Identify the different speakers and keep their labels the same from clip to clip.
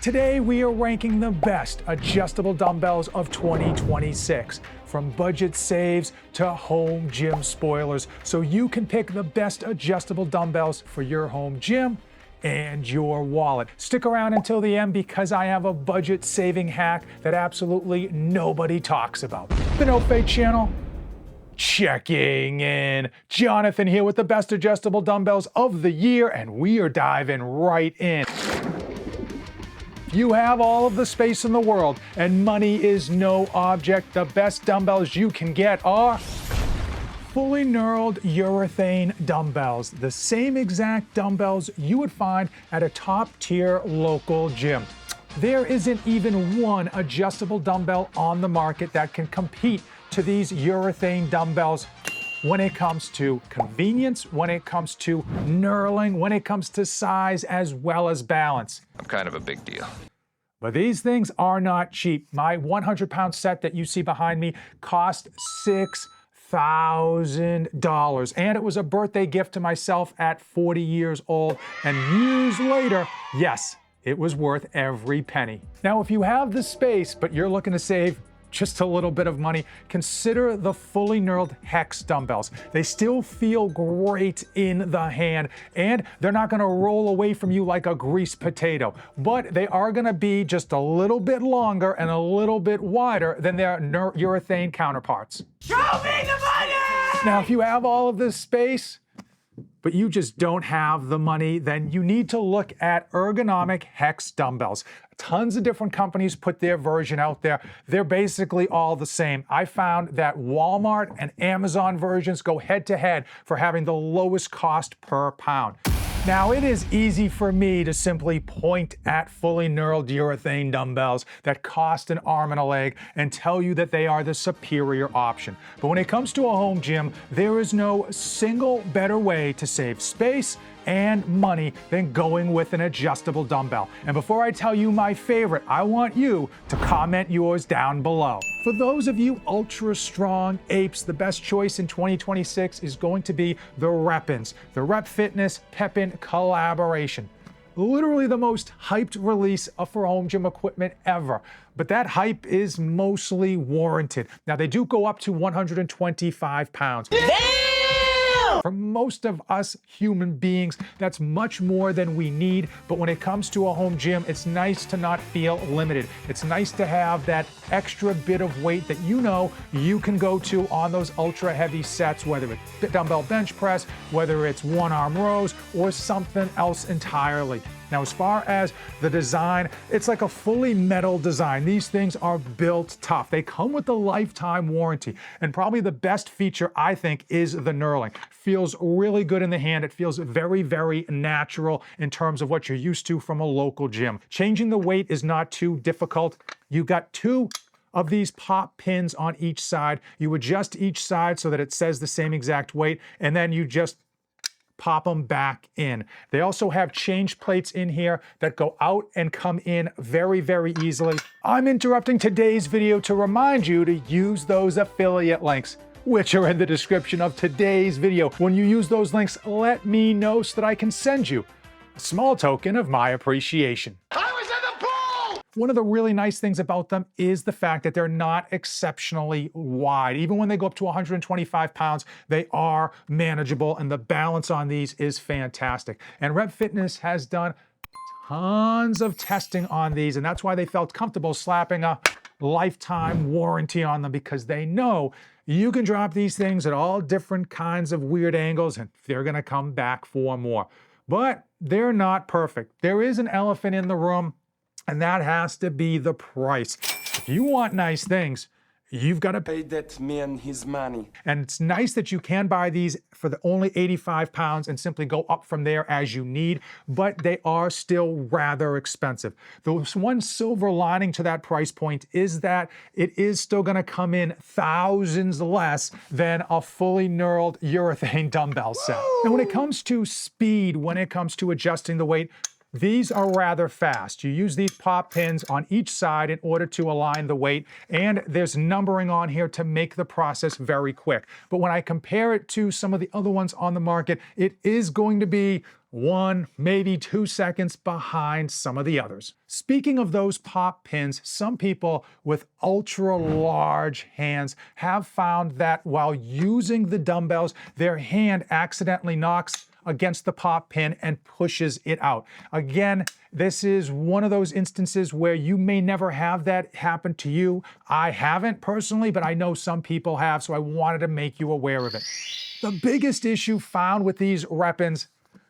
Speaker 1: Today we are ranking the best adjustable dumbbells of 2026, from budget saves to home gym spoilers, so you can pick the best adjustable dumbbells for your home gym and your wallet. Stick around until the end because I have a budget saving hack that absolutely nobody talks about. The No Fate channel, checking in. Jonathan here with the best adjustable dumbbells of the year, and we are diving right in. You have all of the space in the world, and money is no object. The best dumbbells you can get are fully knurled urethane dumbbells, the same exact dumbbells you would find at a top-tier local gym. There isn't even one adjustable dumbbell on the market that can compete to these urethane dumbbells when it comes to convenience, when it comes to knurling, when it comes to size, as well as balance.
Speaker 2: I'm kind of a big deal.
Speaker 1: But these things are not cheap. My 100-pound set that you see behind me cost $6,000. And it was a birthday gift to myself at 40 years old. And years later, yes, it was worth every penny. Now, if you have the space, but you're looking to save just a little bit of money, consider the fully knurled hex dumbbells. They still feel great in the hand, and they're not gonna roll away from you like a greased potato, but they are gonna be just a little bit longer and a little bit wider than their urethane counterparts.
Speaker 3: Show me the money!
Speaker 1: Now, if you have all of this space, but you just don't have the money, then you need to look at ergonomic hex dumbbells. Tons of different companies put their version out there. They're basically all the same. I found that Walmart and Amazon versions go head to head for having the lowest cost per pound. Now, it is easy for me to simply point at fully knurled urethane dumbbells that cost an arm and a leg and tell you that they are the superior option. But when it comes to a home gym, there is no single better way to save space and money than going with an adjustable dumbbell. And before I tell you my favorite, I want you to comment yours down below. For those of you ultra strong apes, the best choice in 2026 is going to be the Rep-Ins, the Rep Fitness Pep-In collaboration. Literally the most hyped release for home gym equipment ever. But that hype is mostly warranted. Now, they do go up to 125 pounds. For most of us human beings, that's much more than we need. But when it comes to a home gym, it's nice to not feel limited. It's nice to have that extra bit of weight that you know you can go to on those ultra heavy sets, whether it's dumbbell bench press, whether it's one arm rows, or something else entirely. Now, as far as the design, it's like a fully metal design. These things are built tough. They come with a lifetime warranty. And probably the best feature, I think, is the knurling. Feels really good in the hand. It feels very, very natural in terms of what you're used to from a local gym. Changing the weight is not too difficult. You got two of these pop pins on each side. You adjust each side so that it says the same exact weight, and then you just pop them back in. They also have change plates in here that go out and come in very, very easily. I'm interrupting today's video to remind you to use those affiliate links, which are in the description of today's video. When you use those links, let me know so that I can send you a small token of my appreciation. One of the really nice things about them is the fact that they're not exceptionally wide. Even when they go up to 125 pounds, they are manageable, and the balance on these is fantastic. And Rep Fitness has done tons of testing on these, and that's why they felt comfortable slapping a lifetime warranty on them, because they know you can drop these things at all different kinds of weird angles, and they're gonna come back for more. But they're not perfect. There is an elephant in the room, and that has to be the price. If you want nice things, you've got to
Speaker 3: Pay that man his money.
Speaker 1: And it's nice that you can buy these for the only 85 pounds and simply go up from there as you need, but they are still rather expensive. The one silver lining to that price point is that it is still gonna come in thousands less than a fully knurled urethane dumbbell set. And when it comes to speed, when it comes to adjusting the weight, these are rather fast. You use these pop pins on each side in order to align the weight, and there's numbering on here to make the process very quick. But when I compare it to some of the other ones on the market, it is going to be 1, maybe 2 seconds behind some of the others. Speaking of those pop pins, some people with ultra large hands have found that while using the dumbbells, their hand accidentally knocks against the pop pin and pushes it out. Again, this is one of those instances where you may never have that happen to you. I haven't personally, but I know some people have, so I wanted to make you aware of it. The biggest issue found with these weapons,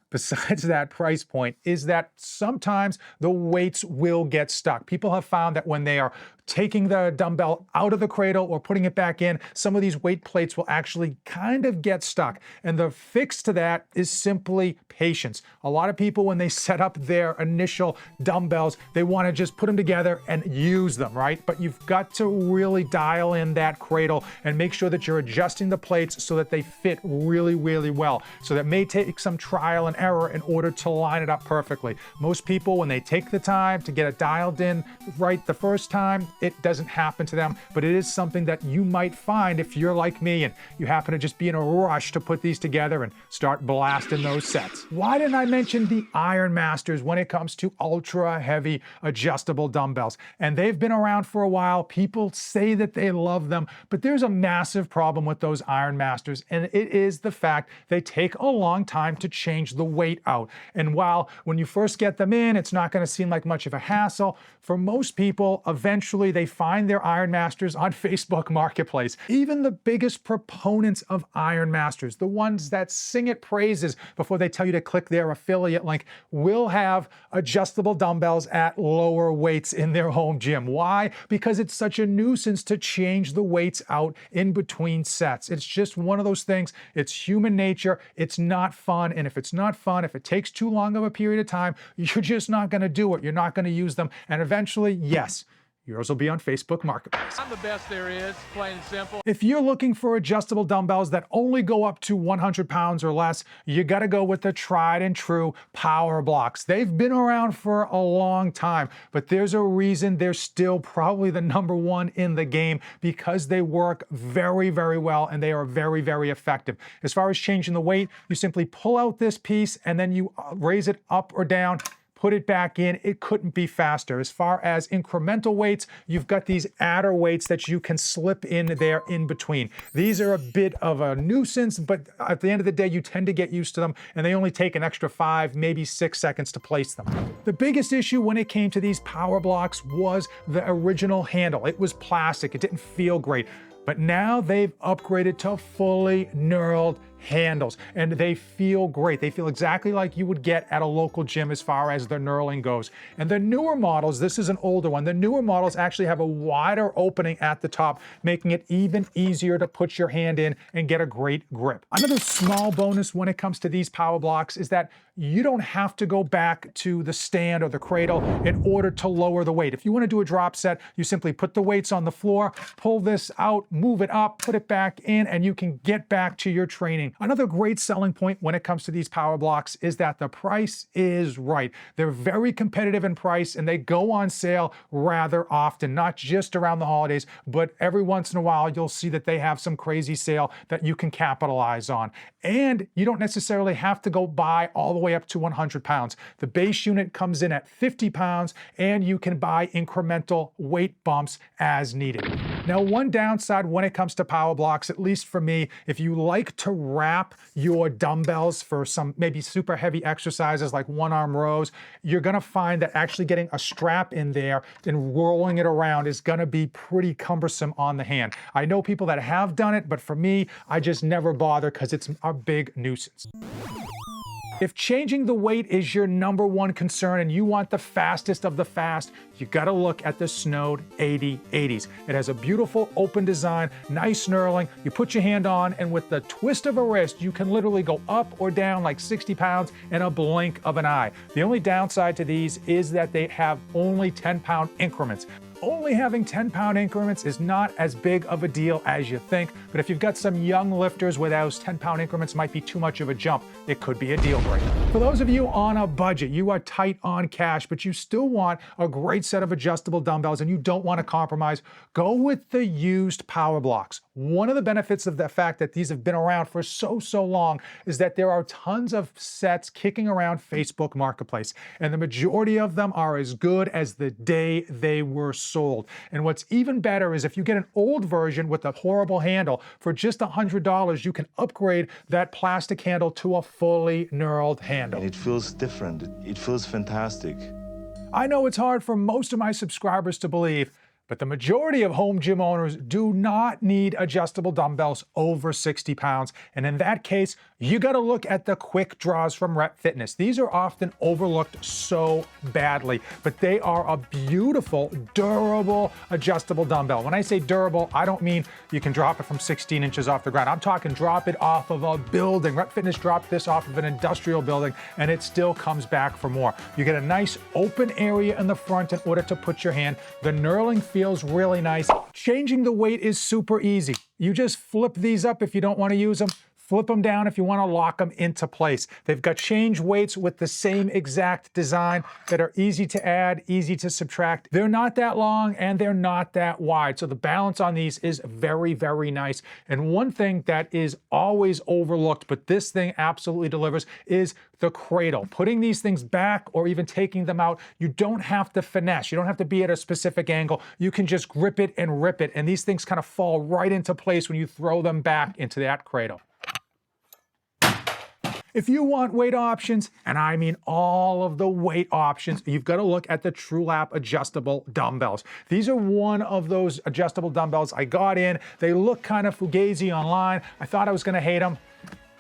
Speaker 1: besides that price point, is that sometimes the weights will get stuck. People have found that when they are taking the dumbbell out of the cradle or putting it back in, some of these weight plates will actually kind of get stuck. And the fix to that is simply patience. A lot of people, when they set up their initial dumbbells, they want to just put them together and use them, right? But you've got to really dial in that cradle and make sure that you're adjusting the plates so that they fit really, really well. So that may take some trial and error in order to line it up perfectly. Most people, when they take the time to get it dialed in right the first time, it doesn't happen to them, but it is something that you might find if you're like me and you happen to just be in a rush to put these together and start blasting those sets. Why didn't I mention the Iron Masters when it comes to ultra heavy adjustable dumbbells? And they've been around for a while. People say that they love them, but there's a massive problem with those Iron Masters, and it is the fact they take a long time to change the weight out. And while when you first get them in, it's not going to seem like much of a hassle, for most people, eventually they find their Iron Masters on Facebook Marketplace. Even the biggest proponents of Iron Masters, the ones that sing it praises before they tell you to click their affiliate link, will have adjustable dumbbells at lower weights in their home gym. Why? Because it's such a nuisance to change the weights out in between sets. It's just one of those things. It's human nature. It's not fun. And if it's not fun, if it takes too long of a period of time, you're just not going to do it. You're not going to use them. And eventually, yes, yours will be on Facebook Marketplace.
Speaker 2: I'm the best there is, plain and simple.
Speaker 1: If you're looking for adjustable dumbbells that only go up to 100 pounds or less, you gotta go with the tried and true Power Blocks. They've been around for a long time, but there's a reason they're still probably the #1 in the game, because they work very, very well and they are very, very effective. As far as changing the weight, you simply pull out this piece and then you raise it up or down, put it back in. It couldn't be faster. As far as incremental weights, you've got these adder weights that you can slip in there in between. These are a bit of a nuisance, but at the end of the day, you tend to get used to them, and they only take an extra 5, maybe 6 seconds to place them. The biggest issue when it came to these Power Blocks was the original handle. It was plastic. It didn't feel great. But now they've upgraded to fully knurled handles, and they feel great. They feel exactly like you would get at a local gym as far as the knurling goes. And the newer models, this is an older one, the newer models actually have a wider opening at the top, making it even easier to put your hand in and get a great grip. Another small bonus when it comes to these Power Blocks is that you don't have to go back to the stand or the cradle in order to lower the weight. If you want to do a drop set, you simply put the weights on the floor, pull this out, move it up, put it back in, and you can get back to your training. Another great selling point when it comes to these Power Blocks is that the price is right. They're very competitive in price, and they go on sale rather often, not just around the holidays, but every once in a while you'll see that they have some crazy sale that you can capitalize on. And you don't necessarily have to go buy all the way up to 100 pounds. The base unit comes in at 50 pounds, and you can buy incremental weight bumps as needed. Now, one downside when it comes to Power Blocks, at least for me, if you like to wrap your dumbbells for some maybe super heavy exercises like one-arm rows, you're gonna find that actually getting a strap in there and rolling it around is gonna be pretty cumbersome on the hand. I know people that have done it, but for me, I just never bother because it's a big nuisance. If changing the weight is your #1 concern and you want the fastest of the fast, you gotta look at the Snowed 8080s. It has a beautiful open design, nice knurling. You put your hand on, and with the twist of a wrist, you can literally go up or down like 60 pounds in a blink of an eye. The only downside to these is that they have only 10-pound increments. Only having 10-pound increments is not as big of a deal as you think, but if you've got some young lifters where those 10-pound increments might be too much of a jump, it could be a deal breaker. For those of you on a budget, you are tight on cash, but you still want a great set of adjustable dumbbells and you don't want to compromise, go with the used Power Blocks. One of the benefits of the fact that these have been around for so long is that there are tons of sets kicking around Facebook Marketplace, and the majority of them are as good as the day they were sold. And what's even better is if you get an old version with a horrible handle, for just $100, you can upgrade that plastic handle to a fully knurled handle.
Speaker 4: And it feels different. It feels fantastic.
Speaker 1: I know it's hard for most of my subscribers to believe, but the majority of home gym owners do not need adjustable dumbbells over 60 pounds. And in that case, you got to look at the quick draws from Rep Fitness. These are often overlooked so badly, but they are a beautiful, durable, adjustable dumbbell. When I say durable, I don't mean you can drop it from 16 inches off the ground. I'm talking drop it off of a building. Rep Fitness dropped this off of an industrial building, and it still comes back for more. You get a nice open area in the front in order to put your hand. The knurling feels really nice. Changing the weight is super easy. You just flip these up if you don't want to use them. Flip them down if you want to lock them into place. They've got change weights with the same exact design that are easy to add, easy to subtract. They're not that long and they're not that wide. So the balance on these is very, very nice. And one thing that is always overlooked, but this thing absolutely delivers, is the cradle. Putting these things back or even taking them out, you don't have to finesse. You don't have to be at a specific angle. You can just grip it and rip it. And these things kind of fall right into place when you throw them back into that cradle. If you want weight options, and I mean all of the weight options, you've got to look at the TrueLap adjustable dumbbells. These are one of those adjustable dumbbells I got in. They look kind of fugazi online. I thought I was going to hate them.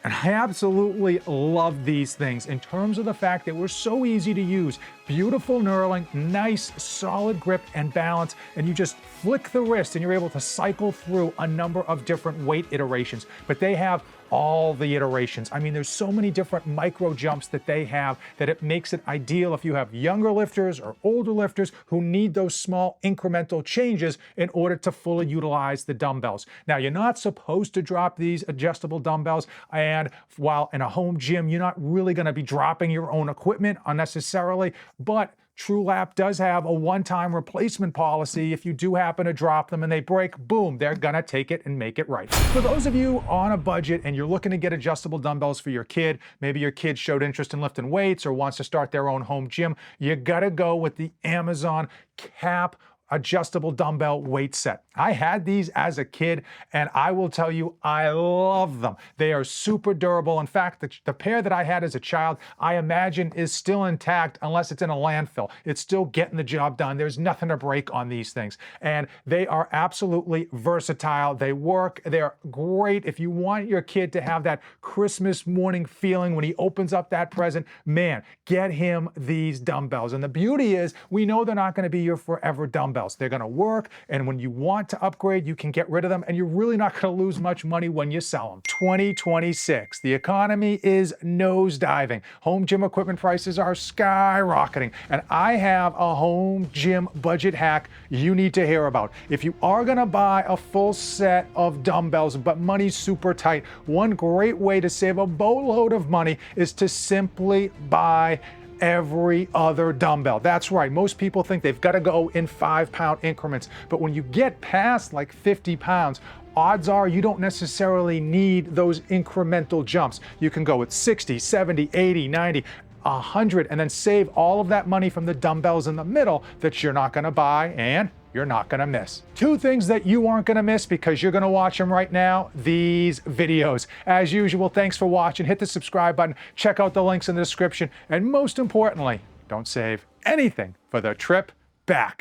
Speaker 1: And I absolutely love these things in terms of the fact that we're so easy to use. Beautiful knurling, nice solid grip and balance, and you just flick the wrist and you're able to cycle through a number of different weight iterations. But they have all the iterations. I mean, there's so many different micro jumps that they have that it makes it ideal if you have younger lifters or older lifters who need those small incremental changes in order to fully utilize the dumbbells. Now, you're not supposed to drop these adjustable dumbbells, and while in a home gym, you're not really going to be dropping your own equipment unnecessarily, but TrueLap does have a one-time replacement policy. If you do happen to drop them and they break, boom, they're gonna take it and make it right. For those of you on a budget and you're looking to get adjustable dumbbells for your kid, maybe your kid showed interest in lifting weights or wants to start their own home gym, you gotta go with the Amazon Cap adjustable dumbbell weight set. I had these as a kid, and I will tell you, I love them. They are super durable. In fact, the pair that I had as a child, I imagine is still intact unless it's in a landfill. It's still getting the job done. There's nothing to break on these things. And they are absolutely versatile. They work. They're great. If you want your kid to have that Christmas morning feeling when he opens up that present, man, get him these dumbbells. And the beauty is, we know they're not going to be your forever dumbbells. They're going to work, and when you want to upgrade, you can get rid of them, and you're really not going to lose much money when you sell them. 2026, the economy is nosediving. Home gym equipment prices are skyrocketing, and I have a home gym budget hack you need to hear about. If you are going to buy a full set of dumbbells, but money's super tight, one great way to save a boatload of money is to simply buy every other dumbbell. That's right. Most people think they've got to go in 5-pound increments. But when you get past like 50 pounds, odds are you don't necessarily need those incremental jumps. You can go with 60, 70, 80, 90, 100, and then save all of that money from the dumbbells in the middle that you're not going to buy and you're not going to miss. 2 things that you aren't going to miss because you're going to watch them right now, these videos. As usual, thanks for watching. Hit the subscribe button. Check out the links in the description. And most importantly, don't save anything for the trip back.